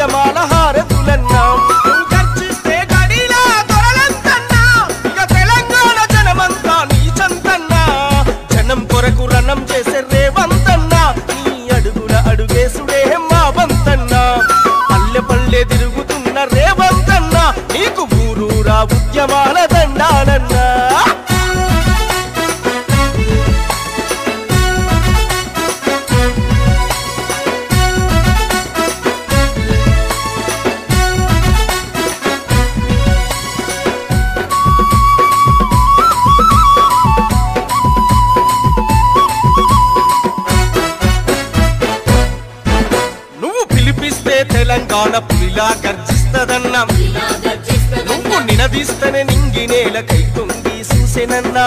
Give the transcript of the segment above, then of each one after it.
ఉద్యమాల హారతులన్నా నువ్వు గర్జిస్తే గడిలా దొరలంతన్నా ఇక తెలంగాణ జనమంతా నీ చంతన్నా జనం కొరకు రణం చేసే రేవంతన్నా నీ అడుగుల అడుగేసుడే మా వంతన్నా పల్లె పల్లె తిరుగుతున్న రేవంతన్నా నీకు ఊరూరా ఉద్యమాల దండాలన్నా తెలంగాణ పులిలా గర్జిస్తదన్నా నువ్వు నినదిస్తనే నింగినేల కైకొంగి చూసెనన్నా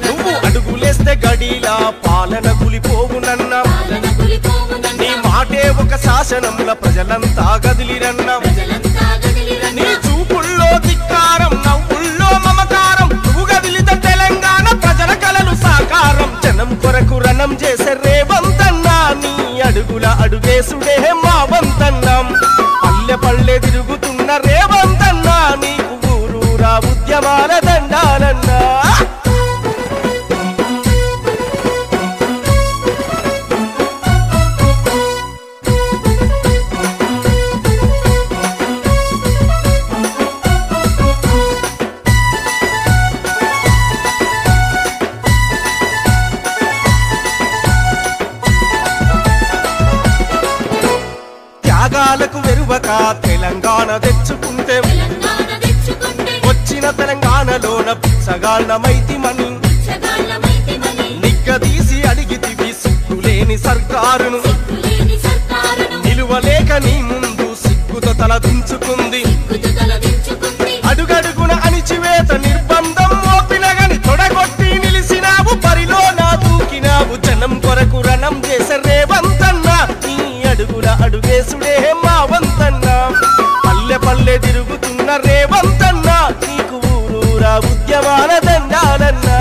నువ్వు అడుగులేస్తే గడిలా పాలన గులిపోవునన్నా నీ మాటే ఒక శాసనంలో ప్రజలంతా గదిలిరన్నా నీ చూపుల్లో ధిక్కారం నవ్వుల్లో మమకారం నువ్వు గదిలిత తెలంగాణ ప్రజల కలలు సాకారం జనం కొరకు రణం చేసే రేవంతన్నా నీ అడుగుల అడుగేసుడే మా వంతన్నాం పల్లె పల్లె తిరుగుతున్న రేవంతన్నా నీకు ఊరూరా ఉద్యమాల దండాలన్నా త్యాగాలకు వెరువక తెలంగాణ తెచ్చుకుంటే వచ్చిన తెలంగాణలోన పిచ్చగాళ్ళమైతిమని నిగ్గదీసి అడిగితివి సిగ్గులేని సర్కారును నిలువలేక నీ ముందు సిగ్గుతో తలదించుకుంది అడుగడుగున అణిచివేత నిర్బంధం మోపినగని తొడగొట్టి నిలిసినావు బరిలో నా దూకినావు జనం కొరకు రణం చేసే రేవంతన్నా నీ అడుగుల అడుగేసుడే మా వంతన్నా పల్లె పల్లె తిరుగుతున్న రేవంతన్నా నీకు ఊరూరా ఉద్యమాల దండాలన్నా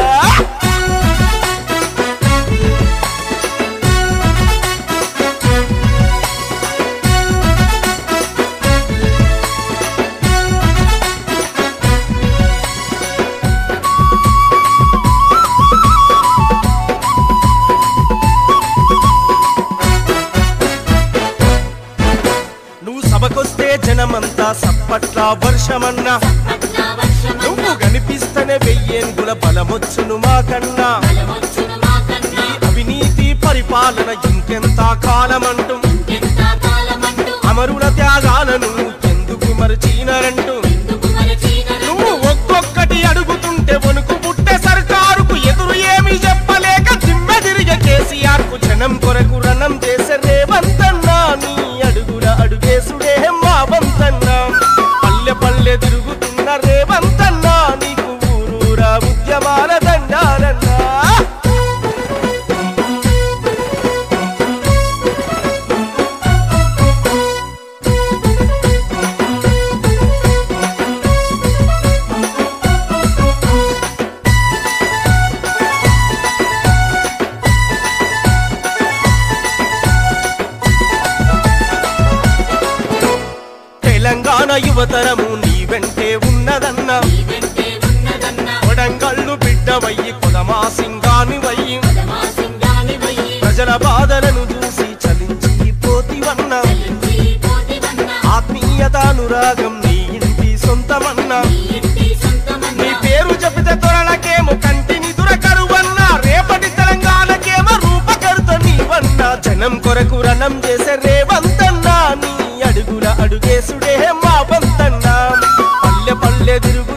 సభకొస్తే జనమంతా సప్పట్ల వర్షమన్నా నువ్వు కనిపిస్తనే వెయ్యేంగుల బలమొచ్చును మాకన్నా ఈ అవినీతి పరిపాలన ఇంకెంత కాలమంటూ అమరుల త్యాగాలను ఎందుకు మరచినారంటూ నువ్వు ఒక్కొక్కటి అడుగుతుంటే వణుకు పుట్టే సర్కారుకు ఎదురు ఏమి చెప్పలేక దిమ్మె తిరిగే కేసీఆర్ కు జనం కొరకు రణం చేసే రేవంతన్నా నీ అడుగుల అడుగేసుడే మా వంతన్నా పల్లె పల్లె తిరుగుతున్న రేవంతన్నా నీకు ఊరూరా ఉద్యమాల దండాలన్నా తెలంగాణ యువతరము నీ వెంటే ఉన్నదన్నా కొడంగల్లు బిడ్డవయ్యి కొదమా సింగానివయ్యి ప్రజల బాధలను చూసి చలించి పోతివన్నా ఆత్మీయతానురాగం నీ ఇంటి సొంతమన్నా నీ పేరు చెబితే త్వరలకేమో కంటిని దురకరువన్నా రేపటి తెలంగాణకేమో రూపకర్త నీవన్నా జనం కొరకు రణం చేసే రేవంతన్నా నీ అడుగుల అడుగేసుడే మా వంతన్నా పల్లె పల్లె తిరుగు